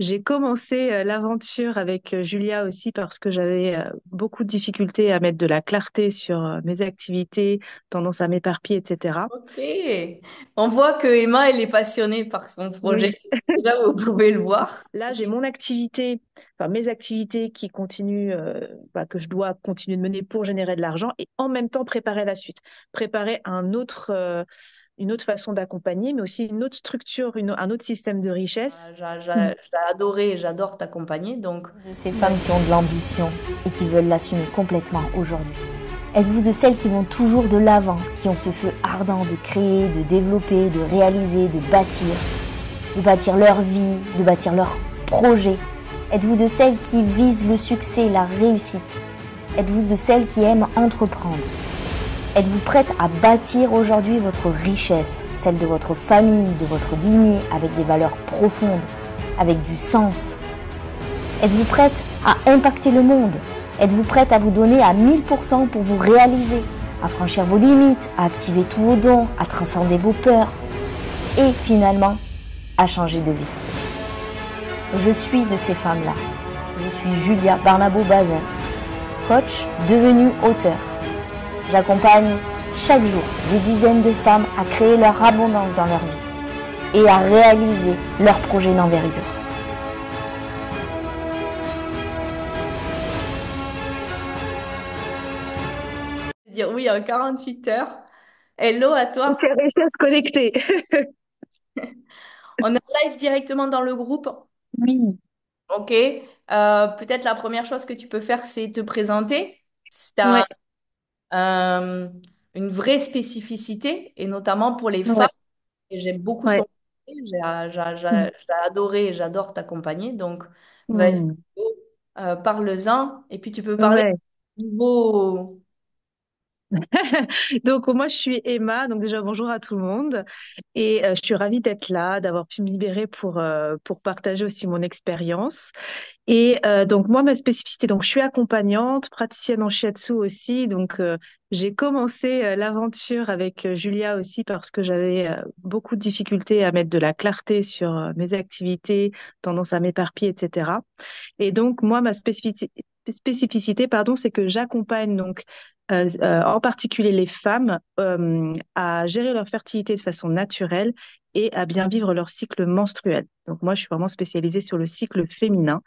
J'ai commencé l'aventure avec Julia aussi parce que j'avais beaucoup de difficultés à mettre de la clarté sur mes activités, tendance à m'éparpiller, etc. Ok. On voit que Emma, elle est passionnée par son projet. Oui, Là, vous pouvez le voir. là Ok. j'ai mon activité, enfin mes activités qui continuent, que je dois continuer de mener pour générer de l'argent et en même temps préparer la suite, préparer une autre façon d'accompagner, mais aussi une autre structure, un autre système de richesse. Mm. J'ai adoré, j'adore t'accompagner. Donc, De ces femmes Ouais. qui ont de l'ambition et qui veulent l'assumer complètement aujourd'hui? Êtes-vous de celles qui vont toujours de l'avant, qui ont ce feu ardent de créer, de développer, de réaliser, de bâtir leur vie, de bâtir leur projet? Êtes-vous de celles qui visent le succès, la réussite? Êtes-vous de celles qui aiment entreprendre? Êtes-vous prête à bâtir aujourd'hui votre richesse, celle de votre famille, de votre lignée, avec des valeurs profondes, avec du sens? Êtes-vous prête à impacter le monde? Êtes-vous prête à vous donner à 1000% pour vous réaliser, à franchir vos limites, à activer tous vos dons, à transcender vos peurs et finalement à changer de vie? Je suis de ces femmes-là. Je suis Julia Barnabo-Bazin, coach devenue auteur. J'accompagne chaque jour des dizaines de femmes à créer leur abondance dans leur vie et à réaliser leurs projets d'envergure. dire oui en 48 heures. Hello à Ok, toi. réussi à se connecter. On est en live directement dans le groupe. Oui, Ok. Peut-être la première chose que tu peux faire, c'est te présenter. Si tu ouais, as une vraie spécificité, et notamment pour les femmes. ouais, Et j'aime beaucoup ton ouais. projet. Mm. J'ai adoré, j'adore t'accompagner. Donc, vas-y, Mm. parle-en. Et puis, tu peux parler Ouais. du nouveau. Donc moi je suis Emma, donc déjà bonjour à tout le monde et je suis ravie d'être là, d'avoir pu me libérer pour partager aussi mon expérience. Et donc moi ma spécificité, donc je suis accompagnante, praticienne en shiatsu aussi, donc j'ai commencé l'aventure avec Julia aussi parce que j'avais beaucoup de difficultés à mettre de la clarté sur mes activités, tendance à m'éparpiller, etc. Et donc, moi, spécificité, pardon, c'est que j'accompagne donc en particulier les femmes à gérer leur fertilité de façon naturelle et à bien vivre leur cycle menstruel. Donc, moi, je suis vraiment spécialisée sur le cycle féminin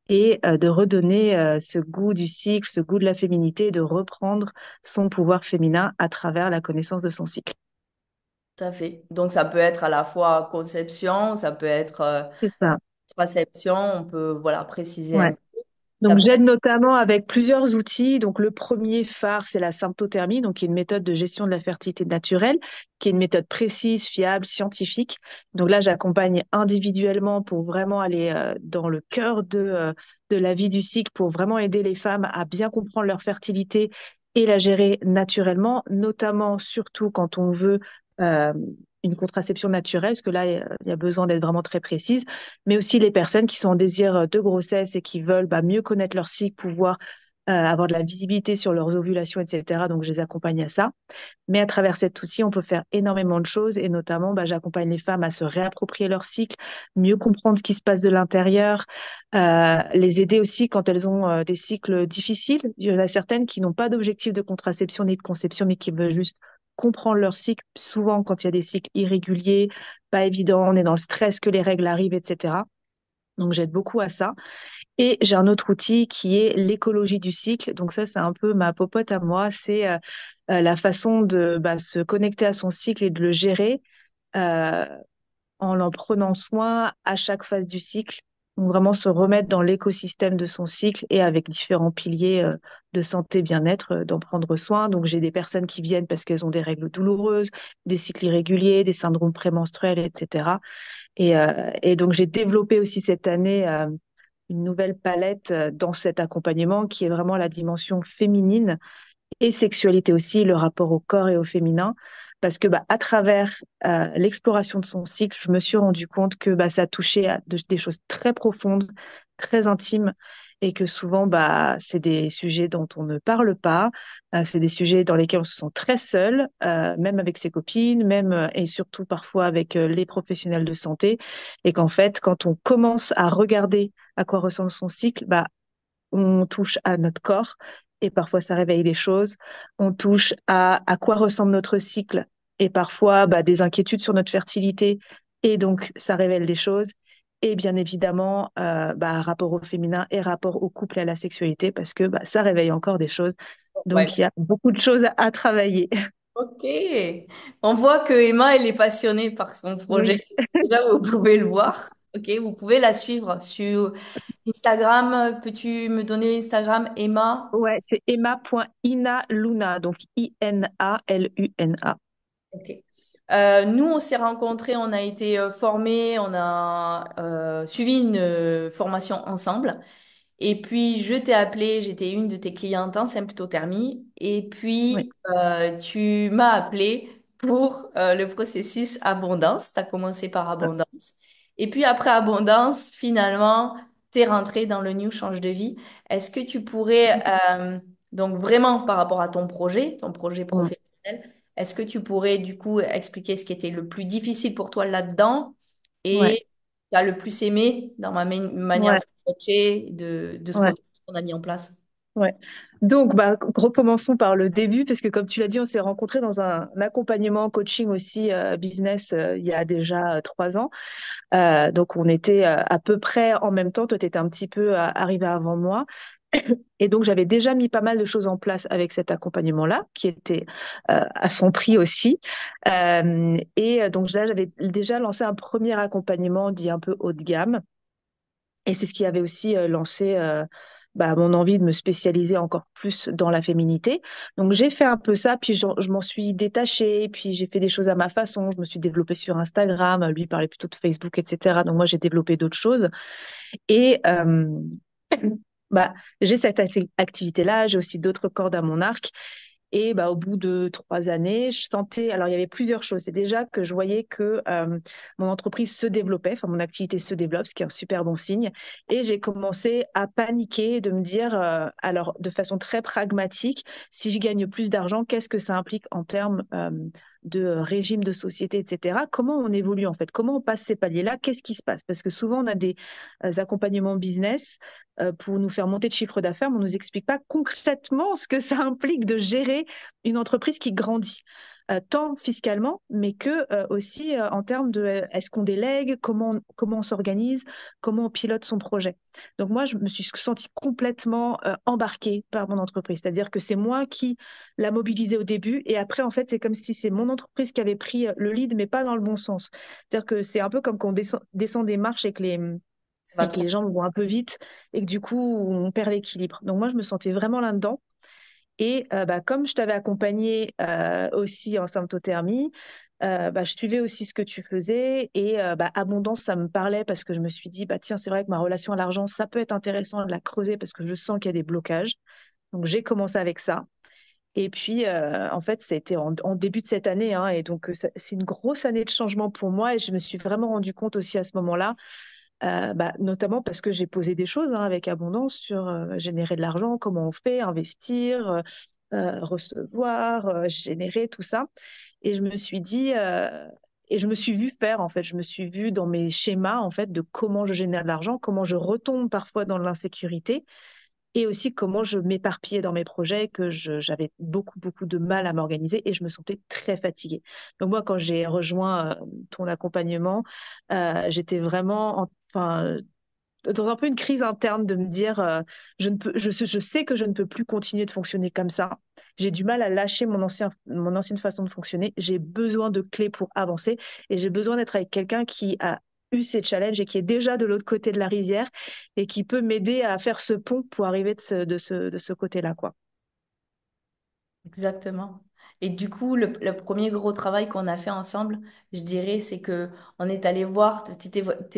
et de redonner ce goût du cycle, ce goût de la féminité, de reprendre son pouvoir féminin à travers la connaissance de son cycle. Tout à fait. Donc, ça peut être à la fois conception, ça peut être C'est ça. contraception, on peut voilà, préciser un Ouais. peu. Ça Donc, peut j'aide être notamment avec plusieurs outils. Donc, le premier phare, c'est la symptothermie, donc qui est une méthode de gestion de la fertilité naturelle, qui est une méthode précise, fiable, scientifique. Donc là, j'accompagne individuellement pour vraiment aller dans le cœur de la vie du cycle, pour vraiment aider les femmes à bien comprendre leur fertilité et la gérer naturellement, notamment surtout quand on veut euh, une contraception naturelle, parce que là, il y a besoin d'être vraiment très précise, mais aussi les personnes qui sont en désir de grossesse et qui veulent mieux connaître leur cycle, pouvoir avoir de la visibilité sur leurs ovulations, etc. Donc, je les accompagne à ça. Mais à travers cet outil, on peut faire énormément de choses et notamment, j'accompagne les femmes à se réapproprier leur cycle, mieux comprendre ce qui se passe de l'intérieur, les aider aussi quand elles ont des cycles difficiles. Il y en a certaines qui n'ont pas d'objectif de contraception ni de conception, mais qui veulent juste comprendre leur cycle. Souvent, quand il y a des cycles irréguliers, pas évident, on est dans le stress que les règles arrivent, etc. Donc, j'aide beaucoup à ça. Et j'ai un autre outil qui est l'écologie du cycle. Donc ça, c'est un peu ma popote à moi. C'est la façon de se connecter à son cycle et de le gérer euh, en prenant soin à chaque phase du cycle. Donc vraiment se remettre dans l'écosystème de son cycle et avec différents piliers de santé, bien-être, d'en prendre soin. Donc j'ai des personnes qui viennent parce qu'elles ont des règles douloureuses, des cycles irréguliers, des syndromes prémenstruels, etc. Et donc j'ai développé aussi cette année une nouvelle palette dans cet accompagnement qui est vraiment la dimension féminine et sexualité aussi, le rapport au corps et au féminin. Parce que à travers l'exploration de son cycle, je me suis rendu compte que ça touchait à des choses très profondes, très intimes. et que souvent, bah, c'est des sujets dont on ne parle pas, c'est des sujets dans lesquels on se sent très seul, même avec ses copines, même et surtout parfois avec les professionnels de santé, et qu'en fait, quand on commence à regarder à quoi ressemble son cycle, bah, on touche à notre corps et parfois ça réveille des choses. On touche à quoi ressemble notre cycle et parfois bah, des inquiétudes sur notre fertilité et donc ça révèle des choses. Et bien évidemment, bah, rapport au féminin et rapport au couple et à la sexualité parce que bah, ça réveille encore des choses. Ouais. Donc il y a beaucoup de choses à travailler. Ok. On voit que Emma, elle est passionnée par son projet. Oui, Là, vous pouvez le voir. Ok, vous pouvez la suivre sur Instagram. Peux-tu me donner Instagram, Emma? ouais, c'est emma.inaluna, donc Inaluna. Ok. Nous, on s'est rencontrés, on a été formés, on a suivi une formation ensemble. Et puis, je t'ai appelé, j'étais une de tes clientes en symptothermie. Et Oui, puis, tu m'as appelé pour le processus abondance. Tu as commencé par abondance. Et puis, après abondance, finalement, tu es rentré dans le New Change de vie. Est-ce que tu pourrais, donc vraiment par rapport à ton projet Mm. professionnel, est-ce que tu pourrais du coup expliquer ce qui était le plus difficile pour toi là-dedans Ouais, et tu as le plus aimé dans ma manière ouais, de coacher, de ce ouais. qu'on a mis en place? Ouais. Donc, bah, recommençons par le début, parce que comme tu l'as dit, on s'est rencontrés dans un accompagnement coaching aussi business il y a déjà 3 ans. Donc, on était à peu près en même temps. Toi, tu étais un petit peu arrivé avant moi. Et donc, j'avais déjà mis pas mal de choses en place avec cet accompagnement-là, qui était à son prix aussi. Donc, là, j'avais déjà lancé un premier accompagnement dit un peu haut de gamme. Et c'est ce qui avait aussi lancé bah, mon envie de me spécialiser encore plus dans la féminité. Donc j'ai fait un peu ça, puis je m'en suis détachée, puis j'ai fait des choses à ma façon. Je me suis développée sur Instagram, lui parlait plutôt de Facebook, etc. Donc moi j'ai développé d'autres choses. Et bah, j'ai cette activité-là, j'ai aussi d'autres cordes à mon arc. Et bah, au bout de 3 années, je sentais, alors il y avait plusieurs choses. C'est déjà que je voyais que mon entreprise se développait, enfin mon activité se développe, ce qui est un super bon signe. Et j'ai commencé à paniquer, de me dire, alors de façon très pragmatique, si je gagne plus d'argent, qu'est-ce que ça implique en termes de régime de société, etc. Comment on évolue en fait? Comment on passe ces paliers-là? Qu'est-ce qui se passe? Parce que souvent on a des accompagnements business pour nous faire monter de chiffre d'affaires, mais on ne nous explique pas concrètement ce que ça implique de gérer une entreprise qui grandit, tant fiscalement, mais que aussi en termes de est-ce qu'on délègue, comment on s'organise, comment on pilote son projet. Donc moi, je me suis sentie complètement embarquée par mon entreprise, c'est-à-dire que c'est moi qui l'a mobilisée au début, et après, en fait, c'est comme si c'est mon entreprise qui avait pris le lead, mais pas dans le bon sens. C'est-à-dire que c'est un peu comme quand on descend des marches Ça va et que trop. les jambes vont un peu vite et que du coup, on perd l'équilibre. Donc moi, je me sentais vraiment là-dedans. Et bah, comme je t'avais accompagné aussi en symptothermie, bah, je suivais aussi ce que tu faisais et bah, abondance, ça me parlait parce que je me suis dit, bah, tiens, c'est vrai que ma relation à l'argent, ça peut être intéressant de la creuser parce que je sens qu'il y a des blocages. Donc j'ai commencé avec ça. Et puis, en fait, c'était en début de cette année, hein, et donc c'est une grosse année de changement pour moi. Et je me suis vraiment rendu compte aussi à ce moment-là bah, notamment parce que j'ai posé des choses hein, avec abondance sur générer de l'argent, comment on fait, investir, recevoir, générer tout ça. Et je me suis dit, et je me suis vue faire en fait, je me suis vue dans mes schémas en fait de comment je génère de l'argent, comment je retombe parfois dans l'insécurité et aussi comment je m'éparpillais dans mes projets, que j'avais beaucoup de mal à m'organiser et je me sentais très fatiguée. Donc moi, quand j'ai rejoint ton accompagnement, j'étais vraiment, enfin, dans un peu une crise interne de me dire, je sais que je ne peux plus continuer de fonctionner comme ça. J'ai du mal à lâcher mon ancienne façon de fonctionner. J'ai besoin de clés pour avancer et j'ai besoin d'être avec quelqu'un qui a eu ces challenges et qui est déjà de l'autre côté de la rivière et qui peut m'aider à faire ce pont pour arriver de ce côté-là, quoi. Exactement. Et du coup, le premier gros travail qu'on a fait ensemble, je dirais, c'est que on est allé voir, tu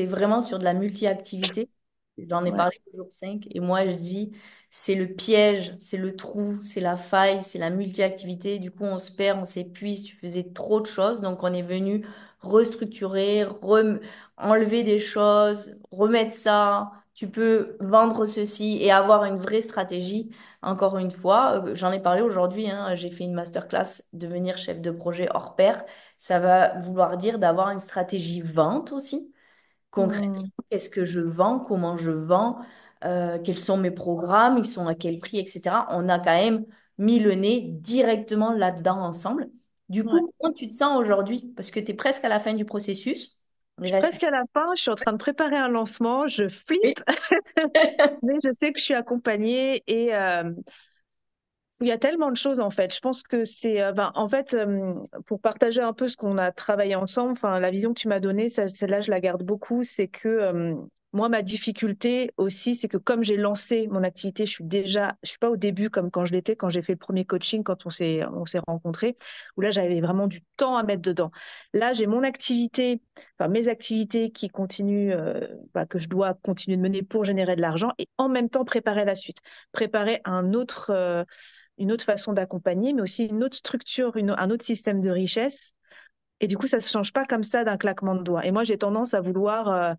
es vraiment sur de la multi-activité. J'en ai Ouais, parlé le jour 5 et moi, je dis, c'est le piège, c'est le trou, c'est la faille, c'est la multi-activité. Du coup, on se perd, on s'épuise, tu faisais trop de choses. Donc, on est venu restructurer, enlever des choses, remettre ça. tu peux vendre ceci et avoir une vraie stratégie. Encore une fois, j'en ai parlé aujourd'hui, hein, j'ai fait une masterclass, devenir chef de projet hors pair. Ça va vouloir dire d'avoir une stratégie vente aussi. Concrètement, Hmm. qu'est-ce que je vends, comment je vends, quels sont mes programmes, ils sont à quel prix, etc. On a quand même mis le nez directement là-dedans ensemble. Du Ouais. coup, comment tu te sens aujourd'hui? Parce que tu es presque à la fin du processus. Il Je suis reste... presque à la fin, je suis en train de préparer un lancement, je Oui. flippe, mais je sais que je suis accompagnée et il y a tellement de choses en fait. Je pense que c'est, en fait, pour partager un peu ce qu'on a travaillé ensemble, enfin, la vision que tu m'as donnée, ça, celle-là, je la garde beaucoup. C'est que moi, ma difficulté aussi, c'est que comme j'ai lancé mon activité, je suis pas au début comme quand je l'étais, quand j'ai fait le premier coaching, quand on s'est rencontrés, où là, j'avais vraiment du temps à mettre dedans. Là, j'ai mon activité, enfin mes activités qui continuent, que je dois continuer de mener pour générer de l'argent et en même temps préparer la suite, préparer une autre façon d'accompagner, mais aussi une autre structure, un autre système de richesse. Et du coup, ça ne se change pas comme ça d'un claquement de doigts. Et moi, j'ai tendance à vouloir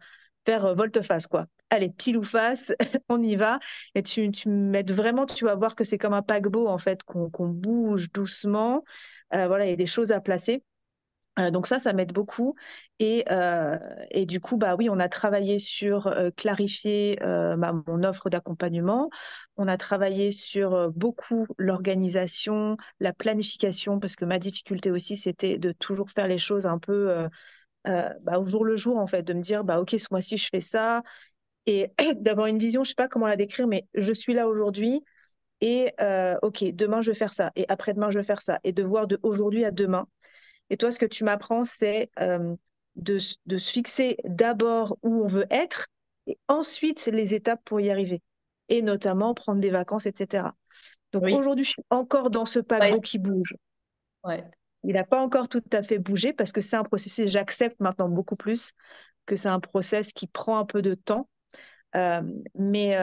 faire volte-face, quoi. Allez, pile ou face, on y va. Et tu m'aides vraiment, tu vas voir que c'est comme un paquebot, en fait, qu'on bouge doucement. Voilà, il y a des choses à placer. Donc ça m'aide beaucoup. Et du coup, bah oui, on a travaillé sur clarifier mon offre d'accompagnement. On a travaillé sur beaucoup l'organisation, la planification, parce que ma difficulté aussi, c'était de toujours faire les choses un peu au jour le jour, en fait, de me dire, bah ok, ce mois-ci, je fais ça. Et d'avoir une vision, je sais pas comment la décrire, mais je suis là aujourd'hui. Et ok, demain, je vais faire ça. Et après-demain, je vais faire ça. Et de voir de aujourd'hui à demain. Et toi, ce que tu m'apprends, c'est de se fixer d'abord où on veut être et ensuite les étapes pour y arriver. Et notamment prendre des vacances, etc. Donc Oui. aujourd'hui, je suis encore dans ce Ouais. paquebot qui bouge. Ouais. Il n'a pas encore tout à fait bougé parce que c'est un processus, j'accepte maintenant beaucoup plus que c'est un process qui prend un peu de temps. Euh, mais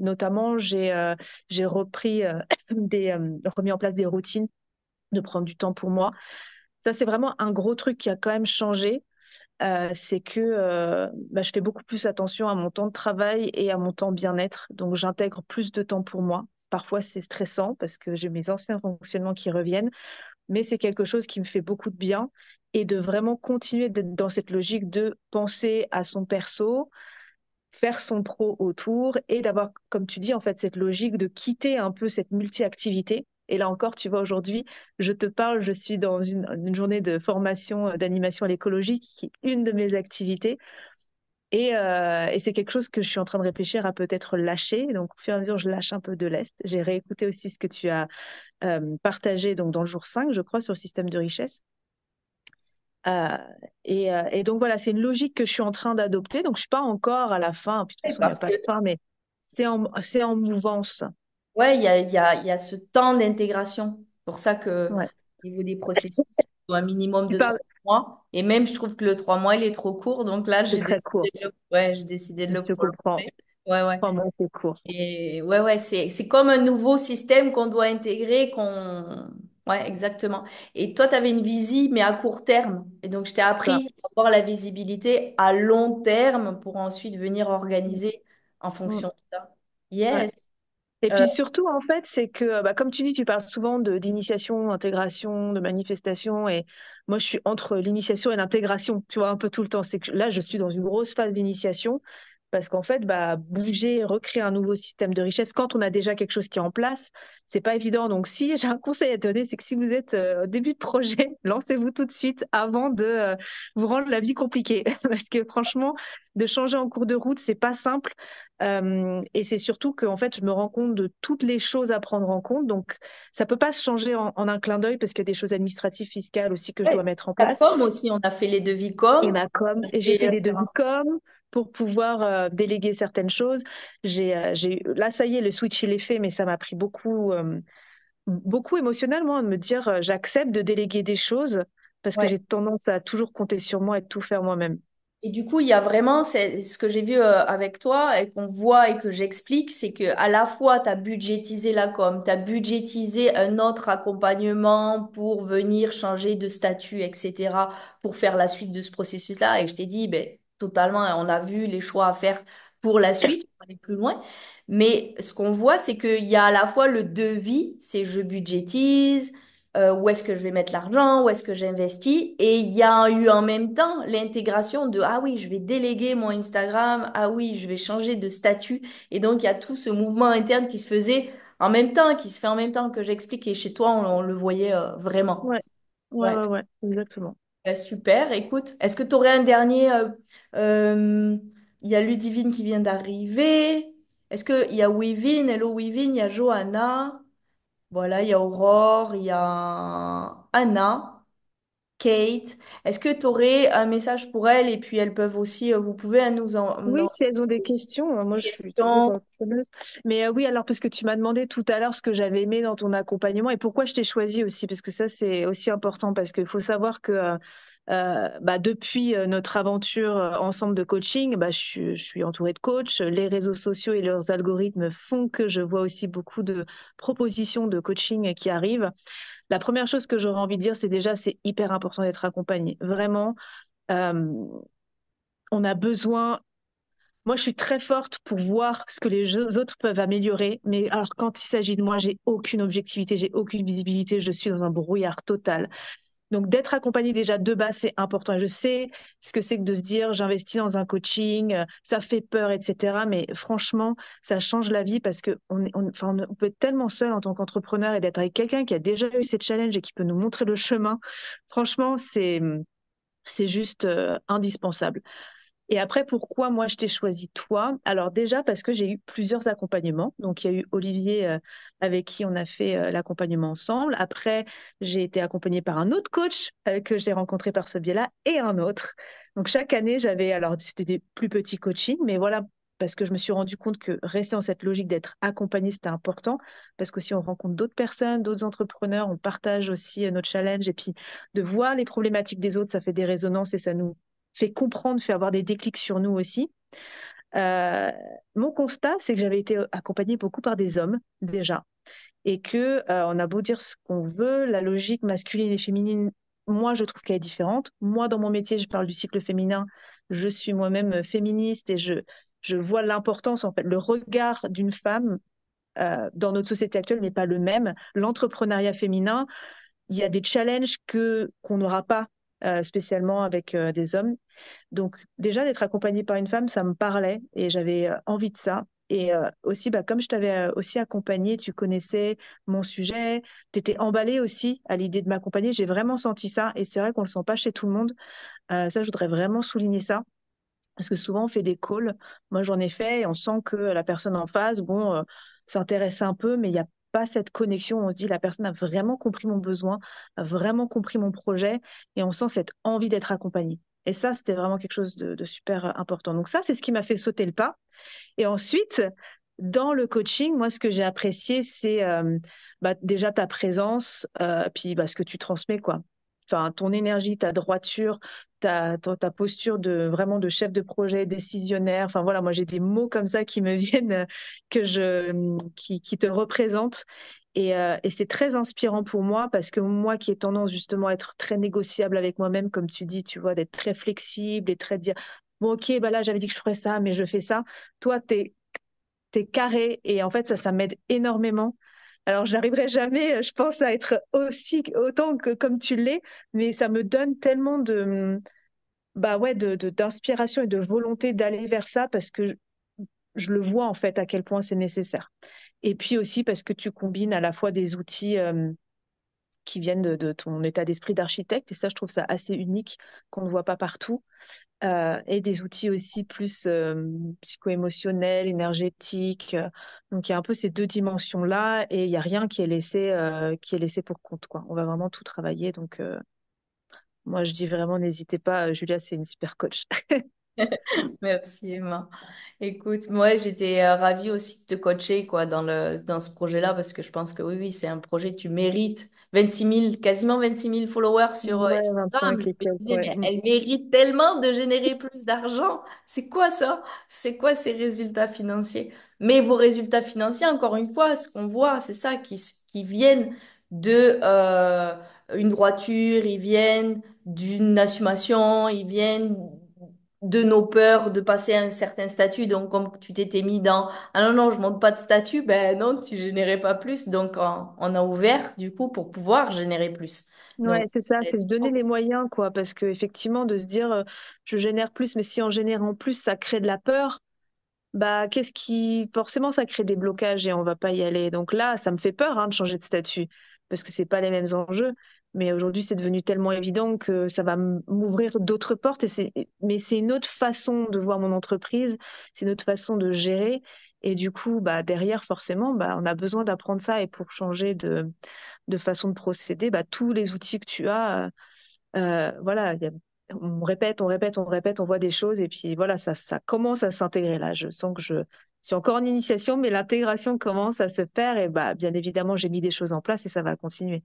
notamment, j'ai repris remis en place des routines, de prendre du temps pour moi. Ça, c'est vraiment un gros truc qui a quand même changé. C'est que je fais beaucoup plus attention à mon temps de travail et à mon temps bien-être. Donc, j'intègre plus de temps pour moi. Parfois, c'est stressant parce que j'ai mes anciens fonctionnements qui reviennent, mais c'est quelque chose qui me fait beaucoup de bien et de vraiment continuer d'être dans cette logique de penser à son perso, faire son pro autour et d'avoir, comme tu dis, en fait, cette logique de quitter un peu cette multi-activité. Et là encore, tu vois, aujourd'hui, je te parle, je suis dans une journée de formation d'animation à l'écologie qui est une de mes activités. Et c'est quelque chose que je suis en train de réfléchir à peut-être lâcher. Donc, au fur et à mesure, je lâche un peu de l'est. J'ai réécouté aussi ce que tu as partagé donc, dans le jour 5, je crois, sur le système de richesse. Euh, et donc voilà, c'est une logique que je suis en train d'adopter. Donc je suis pas encore à la fin. Puis de toute Ouais, façon, il n'y a parce pas que de fin, mais c'est en mouvance. ouais, il y a ce temps d'intégration. Pour ça que Ouais. au niveau des processus, il faut un minimum Tu de parles, 3 mois. Et même, je trouve que le 3 mois, il est trop court. Donc là, c'est très court. j'ai décidé de le Je comprends. prolonger. Ouais, ouais. 3 mois, c'est court. Et ouais, ouais, c'est comme un nouveau système qu'on doit intégrer, qu'on... Ouais, exactement. Et toi, tu avais une visie, mais à court terme. Et donc, je t'ai Ça. appris à avoir la visibilité à long terme pour ensuite venir organiser en Mm. fonction de ça. Ouais. Yes. Et Euh, puis surtout, en fait, c'est que, comme tu dis, tu parles souvent d'initiation, d'intégration, de manifestation. Et moi, je suis entre l'initiation et l'intégration, tu vois, un peu tout le temps. C'est que là, je suis dans une grosse phase d'initiation. Parce qu'en fait, bouger, recréer un nouveau système de richesse quand on a déjà quelque chose qui est en place, c'est pas évident. Donc, si j'ai un conseil à te donner, c'est que si vous êtes au début de projet, lancez-vous tout de suite avant de vous rendre la vie compliquée. Parce que franchement, de changer en cours de route, c'est pas simple. Et c'est surtout que en fait, je me rends compte de toutes les choses à prendre en compte. Donc, ça peut pas se changer en un clin d'œil parce qu'il y a des choses administratives, fiscales aussi que je dois ouais. mettre en La place. com aussi, on a fait les devis Et com. ma com, et j'ai Et, fait des devis com pour pouvoir déléguer certaines choses. Là, ça y est, le switch il est fait, mais ça m'a pris beaucoup émotionnellement de me dire j'accepte de déléguer des choses parce que ouais. j'ai tendance à toujours compter sur moi et tout faire moi-même. Et du coup, il y a vraiment, c'est ce que j'ai vu avec toi et qu'on voit et que j'explique, c'est que à la fois, tu as budgétisé la com, tu as budgétisé un autre accompagnement pour venir changer de statut, etc., pour faire la suite de ce processus-là. Et je t'ai dit, ben, totalement, hein, on a vu les choix à faire pour la suite, pour aller plus loin. Mais ce qu'on voit, c'est qu'il y a à la fois le devis, c'est je budgétise, où est-ce que je vais mettre l'argent, où est-ce que j'investis, et il y a eu en même temps l'intégration de, ah oui, je vais déléguer mon Instagram, ah oui, je vais changer de statut. Et donc, il y a tout ce mouvement interne qui se faisait en même temps, qui se fait en même temps que j'explique. Et chez toi, on le voyait vraiment. Ouais, ouais, Ouais. ouais, ouais, exactement. Super. Écoute, est-ce que tu aurais un dernier... euh, il y a Ludivine qui vient d'arriver. Est-ce qu'il y a Wivine, hello Wivine, il y a Johanna. Voilà, il y a Aurore, il y a Anna, Kate. Est-ce que tu aurais un message pour elles et puis elles peuvent aussi, vous pouvez nous Oui, en si elles ont des questions, moi des je suis toujours questions. preneuse. Mais oui, alors parce que tu m'as demandé tout à l'heure ce que j'avais aimé dans ton accompagnement et pourquoi je t'ai choisi aussi, parce que ça c'est aussi important, parce qu'il faut savoir que bah, depuis notre aventure ensemble de coaching, bah, je suis entourée de coachs. Les réseaux sociaux et leurs algorithmes font que je vois aussi beaucoup de propositions de coaching qui arrivent. La première chose que j'aurais envie de dire, c'est déjà c'est hyper important d'être accompagné. Vraiment, euh, on a besoin. Moi, je suis très forte pour voir ce que les autres peuvent améliorer, mais alors quand il s'agit de moi, j'ai aucune objectivité, j'ai aucune visibilité, je suis dans un brouillard total. Donc, d'être accompagnée déjà de base, c'est important. Et je sais ce que c'est que de se dire, j'investis dans un coaching, ça fait peur, etc. Mais franchement, ça change la vie parce que enfin, on peut être tellement seul en tant qu'entrepreneur et d'être avec quelqu'un qui a déjà eu ces challenges et qui peut nous montrer le chemin. Franchement, c'est juste indispensable. Et après, pourquoi moi je t'ai choisi toi? Alors déjà parce que j'ai eu plusieurs accompagnements. Donc il y a eu Olivier avec qui on a fait l'accompagnement ensemble. Après, j'ai été accompagnée par un autre coach que j'ai rencontré par ce biais-là et un autre. Donc chaque année, j'avais, alors c'était des plus petits coachings, mais voilà, parce que je me suis rendu compte que rester dans cette logique d'être accompagné, c'était important, parce que si on rencontre d'autres personnes, d'autres entrepreneurs, on partage aussi nos challenges, et puis de voir les problématiques des autres, ça fait des résonances et ça nous fait comprendre, fait avoir des déclics sur nous aussi. Euh, Mon constat, c'est que j'avais été accompagnée beaucoup par des hommes déjà, et que on a beau dire ce qu'on veut, la logique masculine et féminine, moi je trouve qu'elle est différente. Moi, dans mon métier, je parle du cycle féminin. Je suis moi-même féministe et je vois l'importance, en fait, le regard d'une femme dans notre société actuelle n'est pas le même. L'entrepreneuriat féminin, il y a des challenges que qu'on n'aura pas spécialement avec des hommes. Donc déjà d'être accompagnée par une femme, ça me parlait et j'avais envie de ça. Et aussi, bah, comme je t'avais aussi accompagnée, tu connaissais mon sujet, tu étais emballée aussi à l'idée de m'accompagner. J'ai vraiment senti ça et c'est vrai qu'on ne le sent pas chez tout le monde. Ça, je voudrais vraiment souligner ça. Parce que souvent, on fait des calls. Moi, j'en ai fait et on sent que la personne en face, bon, s'intéresse un peu, mais il n'y a pas cette connexion. On se dit, la personne a vraiment compris mon besoin, a vraiment compris mon projet et on sent cette envie d'être accompagnée. Et ça, c'était vraiment quelque chose de super important. Donc ça, c'est ce qui m'a fait sauter le pas. Et ensuite, dans le coaching, moi, ce que j'ai apprécié, c'est bah, déjà ta présence, puis bah, ce que tu transmets, quoi. Enfin, ton énergie, ta droiture, ta posture de vraiment de chef de projet, décisionnaire. Enfin voilà, moi j'ai des mots comme ça qui me viennent, qui te représentent. Et c'est très inspirant pour moi parce que moi qui ai tendance justement à être très négociable avec moi-même, comme tu dis, tu vois, d'être très flexible et très dire, bon ok, bah là j'avais dit que je ferais ça, mais je fais ça. Toi, t'es carré et en fait ça m'aide énormément. Alors j'arriverai jamais, je pense, à être aussi autant que comme tu l'es, mais ça me donne tellement de bah ouais d'inspiration et de volonté d'aller vers ça parce que je le vois en fait à quel point c'est nécessaire. Et puis aussi parce que tu combines à la fois des outils qui viennent de ton état d'esprit d'architecte et ça je trouve ça assez unique qu'on ne voit pas partout et des outils aussi plus psycho-émotionnels, énergétiques. Donc il y a un peu ces deux dimensions-là et il n'y a rien qui est laissé pour compte, quoi. On va vraiment tout travailler. Donc moi je dis vraiment n'hésitez pas, Julia, c'est une super coach. Merci Emma. Écoute, moi j'étais ravie aussi de te coacher quoi, dans ce projet-là parce que je pense que oui, oui, c'est un projet, tu mérites 26 000, quasiment 26 000 followers sur Ouais, Instagram. 25 Je et me quelques, disais, ouais. mais elle mérite tellement de générer plus d'argent. C'est quoi ça? C'est quoi ces résultats financiers? Mais vos résultats financiers, encore une fois, ce qu'on voit, c'est ça qui viennent de une droiture, ils viennent d'une assumation, ils viennent de nos peurs de passer à un certain statut. Donc, comme tu t'étais mis dans, ah non, non, je monte pas de statut, ben non, tu générais pas plus. Donc, on a ouvert, du coup, pour pouvoir générer plus. Donc, Ouais, c'est ça, c'est se donner les moyens, quoi, parce que effectivement, de se dire, je génère plus, mais si en générant plus, ça crée de la peur, bah, forcément, ça crée des blocages et on va pas y aller. Donc là, ça me fait peur, hein, de changer de statut, parce que c'est pas les mêmes enjeux. Mais aujourd'hui, c'est devenu tellement évident que ça va m'ouvrir d'autres portes. Mais c'est une autre façon de voir mon entreprise, c'est une autre façon de gérer. Et du coup, bah, derrière, forcément, bah, on a besoin d'apprendre ça. Et pour changer de façon de procéder, bah, tous les outils que tu as, voilà, on répète, on répète, on répète, on voit des choses et puis voilà, ça commence à s'intégrer là. Je sens que je suis encore en initiation, mais l'intégration commence à se faire et bah, bien évidemment, j'ai mis des choses en place et ça va continuer.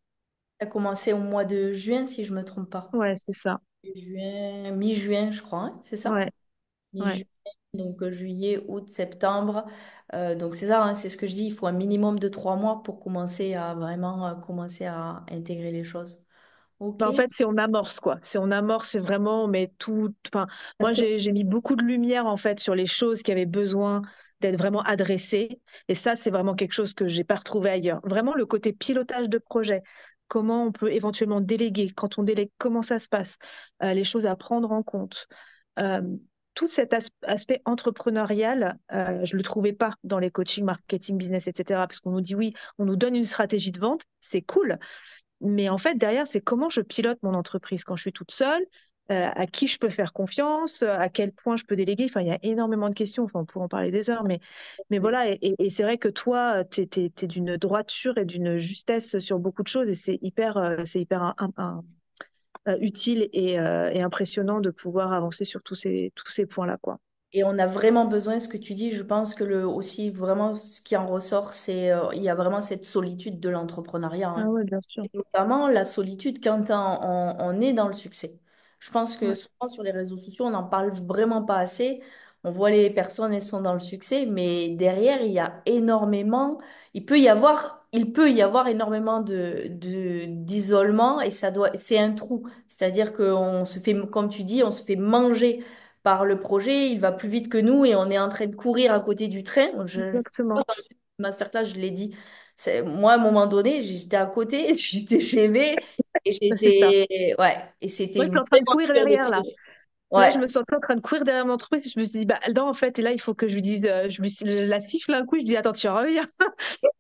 ça a commencé au mois de juin, si je me trompe pas. Ouais, c'est ça. Juin, mi-juin, je crois, hein, c'est ça? Ouais, ouais. Mi-juin, donc juillet, août, septembre. Donc c'est ça, hein, c'est ce que je dis, il faut un minimum de 3 mois pour commencer à vraiment commencer à intégrer les choses. Ok. Bah, en fait, c'est on amorce quoi. C'est on amorce, c'est vraiment, on met tout. Enfin, Ah, moi, c'est j'ai mis beaucoup de lumière en fait sur les choses qui avaient besoin d'être vraiment adressées. Et ça, c'est vraiment quelque chose que j'ai pas retrouvé ailleurs. Vraiment, le côté pilotage de projet. Comment on peut éventuellement déléguer. Quand on délègue, comment ça se passe. Les choses à prendre en compte. Euh, tout cet aspect entrepreneurial, je le trouvais pas dans les coachings, marketing, business, etc. Parce qu'on nous dit oui, on nous donne une stratégie de vente, c'est cool. Mais en fait, derrière, c'est comment je pilote mon entreprise quand je suis toute seule, à qui je peux faire confiance, à quel point je peux déléguer. Enfin, il y a énormément de questions. Enfin, on pourrait en parler des heures, mais voilà. Et c'est vrai que toi, tu es, d'une droiture et d'une justesse sur beaucoup de choses et c'est hyper utile et impressionnant de pouvoir avancer sur tous ces points-là, quoi. Et on a vraiment besoin, ce que tu dis, je pense que aussi, vraiment, ce qui en ressort, c'est il y a vraiment cette solitude de l'entrepreneuriat, Ah hein. ouais, bien sûr. Et notamment la solitude quand on est dans le succès. Je pense que Ouais, souvent sur les réseaux sociaux, on n'en parle vraiment pas assez. On voit les personnes, elles sont dans le succès, mais derrière, il y a énormément, il peut y avoir énormément d'isolement et c'est un trou. C'est-à-dire qu'on se fait, comme tu dis, on se fait manger par le projet, il va plus vite que nous et on est en train de courir à côté du train. exactement. Dans une masterclass, je l'ai dit. Moi, à un moment donné, j'étais à côté du TGV et C'est ça. ouais, et c'était Moi, je suis vraiment en train de courir dur de derrière, là. courir. Là, Ouais. je me sentais en train de courir derrière mon entreprise. Je me suis dit, bah, non, en fait, et là, il faut que je lui dise, je la siffle un coup. Je dis, attends, tu reviens.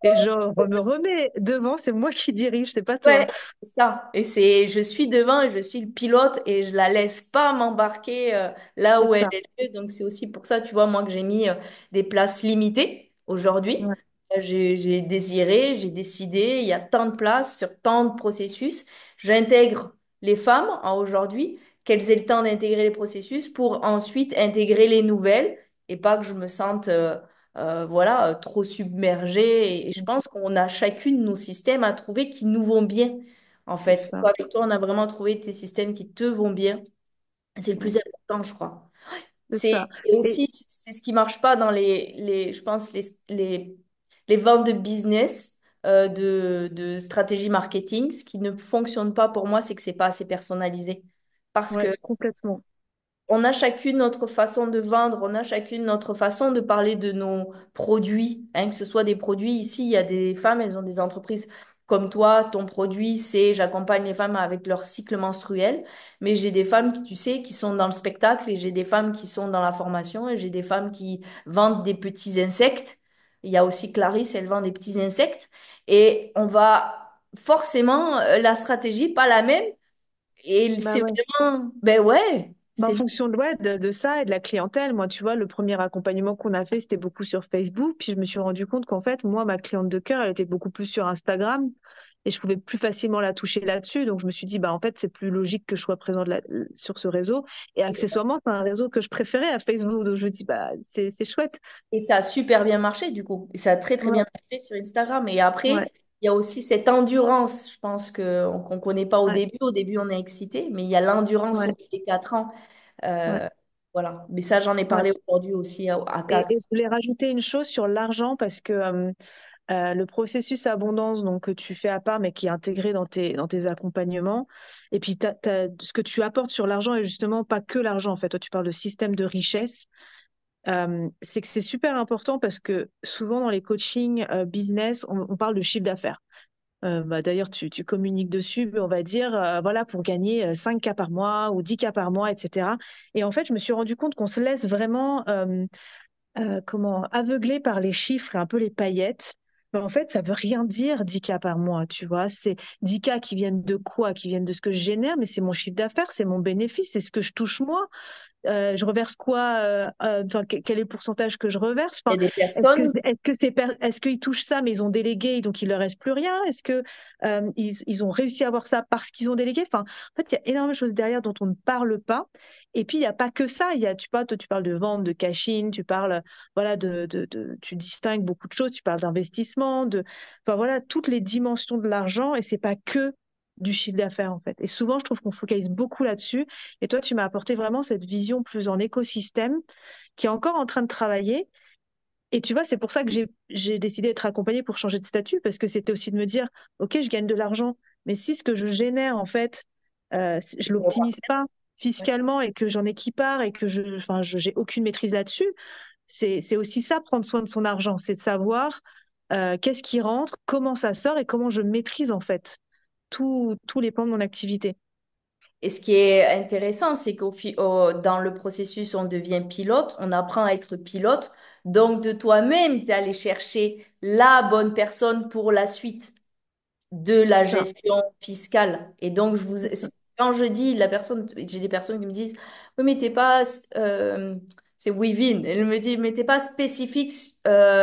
Et je me remets devant. C'est moi qui dirige, c'est pas toi. Ouais, c'est ça. Et je suis devant et je suis le pilote et je la laisse pas m'embarquer là C'est où elle ça. est. Donc c'est aussi pour ça, tu vois, moi que j'ai mis des places limitées aujourd'hui. Ouais, J'ai désiré, j'ai décidé, il y a tant de places sur tant de processus. J'intègre les femmes aujourd'hui, qu'elles aient le temps d'intégrer les processus pour ensuite intégrer les nouvelles et pas que je me sente voilà, trop submergée. Et je pense qu'on a chacune nos systèmes à trouver qui nous vont bien. En c'est fait, ça. toi, avec toi, on a vraiment trouvé tes systèmes qui te vont bien. C'est le plus Ouais, important, je crois. c'est ça. Et Et aussi, c'est ce qui marche pas dans je pense, les ventes de business, de stratégie marketing. Ce qui ne fonctionne pas pour moi, c'est que c'est pas assez personnalisé. Parce ouais, que complètement. on a chacune notre façon de vendre, on a chacune notre façon de parler de nos produits, hein, que ce soit des produits. Ici, il y a des femmes, elles ont des entreprises comme toi. Ton produit, c'est j'accompagne les femmes avec leur cycle menstruel. Mais j'ai des femmes qui, tu sais, qui sont dans le spectacle et j'ai des femmes qui sont dans la formation et j'ai des femmes qui vendent des petits insectes. Il y a aussi Clarisse, elle vend des petits insectes. Et on va forcément, la stratégie, pas la même. Et Bah c'est ouais. vraiment, ben ouais. Bah, en C'est fonction ouais, de ça et de la clientèle, moi, tu vois, le premier accompagnement qu'on a fait, c'était beaucoup sur Facebook. Puis je me suis rendu compte qu'en fait, moi, ma cliente de cœur, elle était beaucoup plus sur Instagram et je pouvais plus facilement la toucher là-dessus. Donc je me suis dit, bah, en fait, c'est plus logique que je sois présente sur ce réseau. Et accessoirement, c'est un réseau que je préférais à Facebook. Donc je me dis, bah, c'est chouette. Et ça a super bien marché, du coup. Et ça a très, très Ouais, bien marché sur Instagram. Et ouais, après, il y a aussi cette endurance, je pense qu'on ne connaît pas au ouais, début. Au début, on est excité, mais il y a l'endurance ouais, au bout des 4 ans. ouais. Euh, voilà. Mais ça, j'en ai Ouais. parlé aujourd'hui aussi à Et 4. je voulais rajouter une chose sur l'argent parce que Le processus abondance donc, que tu fais à part, mais qui est intégré dans tes accompagnements. Et puis, ce que tu apportes sur l'argent est justement pas que l'argent, en fait. Toi, tu parles de système de richesse. C'est que c'est super important parce que souvent dans les coachings business, on parle de chiffre d'affaires. D'ailleurs, tu communiques dessus, on va dire, voilà, pour gagner 5K par mois ou 10K par mois, etc. Et en fait, je me suis rendu compte qu'on se laisse vraiment comment aveugler par les chiffres et un peu les paillettes. Mais en fait, ça veut rien dire 10K par mois, tu vois. C'est 10K qui viennent de quoi? Qui viennent de ce que je génère, mais c'est mon chiffre d'affaires, c'est mon bénéfice, c'est ce que je touche moi. Je reverse quoi, enfin, quel est le pourcentage que je reverse? Il y Enfin, a des personnes, est-ce qu'ils touchent ça, mais ils ont délégué, donc il leur reste plus rien? Est-ce que ils ont réussi à avoir ça parce qu'ils ont délégué? Enfin, en fait, il y a énormément de choses derrière dont on ne parle pas. Et puis, il n'y a pas que ça. Il y a, tu vois, toi, tu parles de vente, de cash-in, tu parles, voilà, tu distingues beaucoup de choses. Tu parles d'investissement, enfin, voilà, toutes les dimensions de l'argent. Et c'est pas que du chiffre d'affaires, en fait. Et souvent, je trouve qu'on focalise beaucoup là-dessus. Et toi, tu m'as apporté vraiment cette vision plus en écosystème qui est encore en train de travailler. Et tu vois, c'est pour ça que j'ai décidé d'être accompagnée pour changer de statut, parce que c'était aussi de me dire, OK, je gagne de l'argent, mais si ce que je génère, en fait, je l'optimise pas fiscalement et que j'en équipare et que j'ai aucune maîtrise là-dessus, c'est aussi ça, prendre soin de son argent, c'est de savoir qu'est-ce qui rentre, comment ça sort et comment je maîtrise, en fait, tous les pans de mon activité. et ce qui est intéressant, c'est dans le processus, on devient pilote, on apprend à être pilote. Donc, de toi-même, tu es allé chercher la bonne personne pour la suite de la C'est ça. gestion fiscale. Et donc, C'est ça. quand je dis la personne, j'ai des personnes qui me disent, oui, mais t'es pas, c'est Wivine. Elle me dit, mais t'es pas spécifique,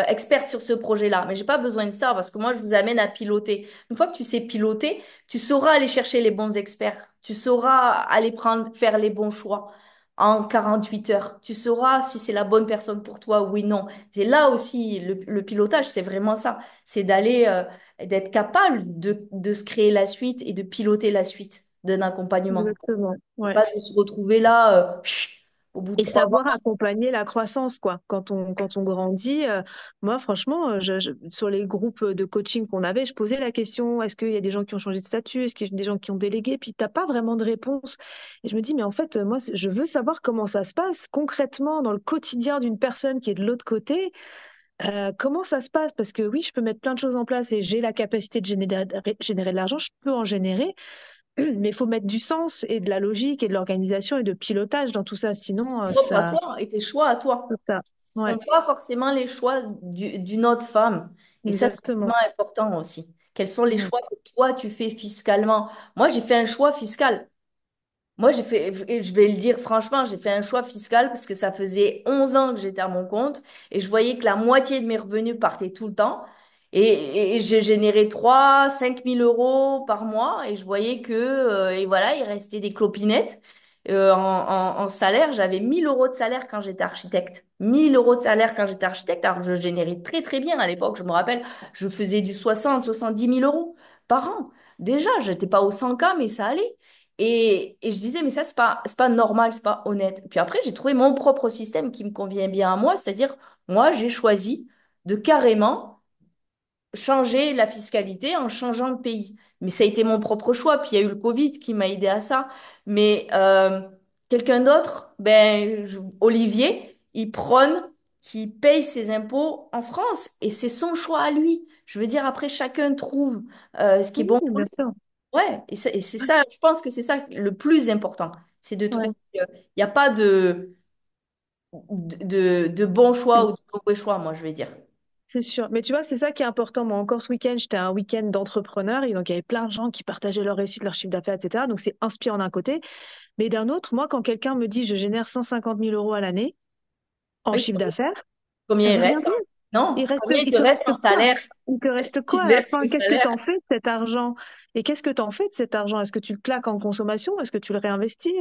experte sur ce projet-là. Mais j'ai pas besoin de ça parce que moi, je vous amène à piloter. Une fois que tu sais piloter, tu sauras aller chercher les bons experts. Tu sauras aller faire les bons choix en 48 heures. Tu sauras si c'est la bonne personne pour toi, oui, non. C'est là aussi, le pilotage, c'est vraiment ça. C'est d'être capable de se créer la suite et de piloter la suite d'un accompagnement. Exactement. Ouais. Pas de se retrouver là, au bout de Et 3 mois. savoir accompagner la croissance, quoi. Quand on grandit, moi, franchement, sur les groupes de coaching qu'on avait, je posais la question, est-ce qu'il y a des gens qui ont changé de statut? Est-ce qu'il y a des gens qui ont délégué? Puis t'as pas vraiment de réponse. Et je me dis, mais en fait, moi, je veux savoir comment ça se passe concrètement dans le quotidien d'une personne qui est de l'autre côté. Comment ça se passe? Parce que oui, je peux mettre plein de choses en place et j'ai la capacité de générer de l'argent, je peux en générer. Mais il faut mettre du sens et de la logique et de l'organisation et de pilotage dans tout ça. Sinon, Propre à toi et tes choix à toi. c'est ça. Ce Ouais, ne sont pas forcément les choix d'une autre femme. Et ça, c'est exactement. vraiment important aussi. Quels sont les Mm. choix que toi, tu fais fiscalement? Moi, j'ai fait un choix fiscal. Moi, j'ai fait, et je vais le dire franchement, j'ai fait un choix fiscal parce que ça faisait 11 ans que j'étais à mon compte et je voyais que la moitié de mes revenus partaient tout le temps. Et je générais 3 5 000 euros par mois et je voyais et voilà, il restait des clopinettes. En salaire, j'avais 1 000 euros de salaire quand j'étais architecte. 1 000 euros de salaire quand j'étais architecte. Alors, je générais très, très bien à l'époque. Je me rappelle, je faisais du 60 70 000 euros par an. Déjà, je n'étais pas au 100K, mais ça allait. Et je disais, mais ça, c'est pas normal, c'est pas honnête. Puis après, j'ai trouvé mon propre système qui me convient bien à moi, c'est-à-dire, moi, j'ai choisi de carrément changer la fiscalité en changeant de pays. Mais ça a été mon propre choix. Puis il y a eu le Covid qui m'a aidé à ça. Mais quelqu'un d'autre, Olivier, il prône qu'il paye ses impôts en France. Et c'est son choix à lui. Je veux dire, après, chacun trouve ce qui est Oui, bon pour bien lui. sûr. Ouais, et c'est ça, je pense que c'est ça le plus important, c'est de Ouais, trouver, il n'y a pas de bon choix ou de mauvais choix, moi, je vais dire. c'est sûr. Mais tu vois, c'est ça qui est important. Moi, encore ce week-end, j'étais à un week-end d'entrepreneurs et donc il y avait plein de gens qui partageaient leur réussite, leur chiffre d'affaires, etc. Donc c'est inspirant d'un côté. Mais d'un autre, moi, quand quelqu'un me dit je génère 150 000 euros à l'année en Oui, chiffre d'affaires, ça combien il veut rien reste? dire. Non, combien il Il te te reste reste en quoi? salaire? Il te Est-ce reste que tu quoi te à la verses fin? le Qu'est-ce que tu salaire? en fais de cet argent? Et qu'est-ce que tu en fais de cet argent? Est-ce que tu le claques en consommation? Est-ce que tu le réinvestis?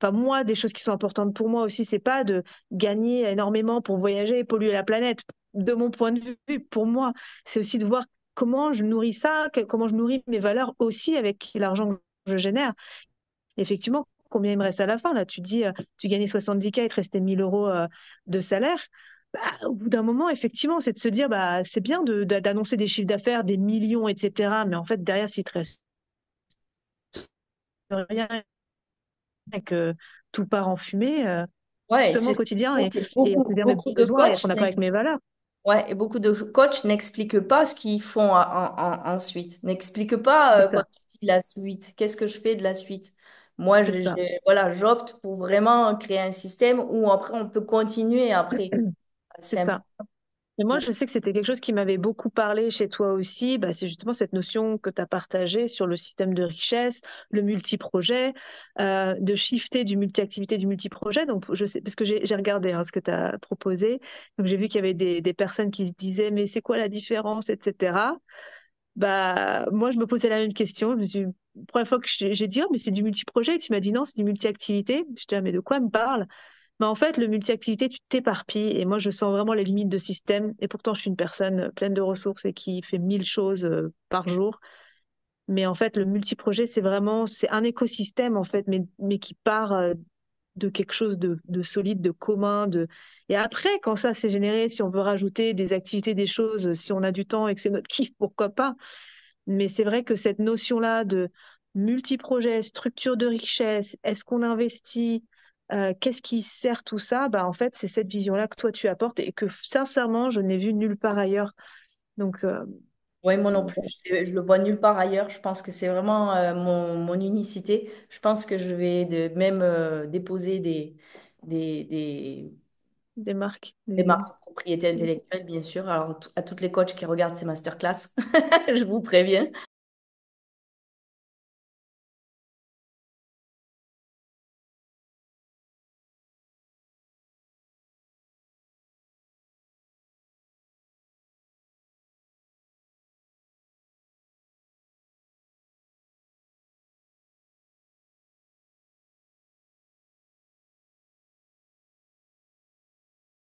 Enfin, moi, des choses qui sont importantes pour moi aussi, c'est pas de gagner énormément pour voyager et polluer la planète. De mon point de vue, pour moi, c'est aussi de voir comment je nourris ça, comment je nourris mes valeurs aussi avec l'argent que je génère. Effectivement, combien il me reste à la fin? Là, tu dis, tu gagnais 70K, il te restait 1 000 euros de salaire. Au bout d'un moment, effectivement, c'est de se dire, bah, c'est bien d'annoncer des chiffres d'affaires, des millions, etc. Mais en fait, derrière, s'il te reste rien et que tout part en fumée, Ouais, justement c'est au ce qu'il quotidien, faut. et à mes Beaucoup de besoins et être coachs en accord avec mes valeurs. ouais, et beaucoup de coachs n'expliquent pas ce qu'ils font ensuite, n'expliquent pas C'est quand ça, tu dis la suite, qu'est-ce que je fais de la suite. Moi, c'est ça. voilà, j'opte pour vraiment créer un système où après on peut continuer après. C'est C'est ça. important Et moi, pour... je sais que c'était quelque chose qui m'avait beaucoup parlé chez toi aussi. Bah, c'est justement cette notion que tu as partagée sur le système de richesse, le multiprojet, de shifter du multi-activité, du multiprojet. Donc, je sais, parce que j'ai regardé hein, ce que tu as proposé. Donc, j'ai vu qu'il y avait des personnes qui se disaient, mais c'est quoi la différence, etc. Bah, moi, je me posais la même question. La première fois que j'ai dit, oh, mais c'est du multiprojet, et tu m'as dit non, c'est du multi-activité. Je dis, ah, mais de quoi me parle? Mais en fait, le multi-activité, tu t'éparpilles. Et moi, je sens vraiment les limites de système. Et pourtant, je suis une personne pleine de ressources et qui fait 1000 choses par jour. Mais en fait, le multiprojet, c'est un écosystème, en fait, mais qui part de quelque chose de solide, de commun. Et après, quand ça s'est généré, si on veut rajouter des activités, des choses, si on a du temps et que c'est notre kiff, pourquoi pas? Mais c'est vrai que cette notion-là de multiprojet, structure de richesse, est-ce qu'on investit, qu'est-ce qui sert tout ça? Bah, en fait, c'est cette vision-là que toi tu apportes et que sincèrement, je n'ai vu nulle part ailleurs. Donc, Ouais, moi non plus, je le vois nulle part ailleurs. Je pense que c'est vraiment mon unicité. Je pense que je vais même déposer des, des marques, des marques de propriété intellectuelle, bien sûr. Alors, à toutes les coachs qui regardent ces masterclass, je vous préviens.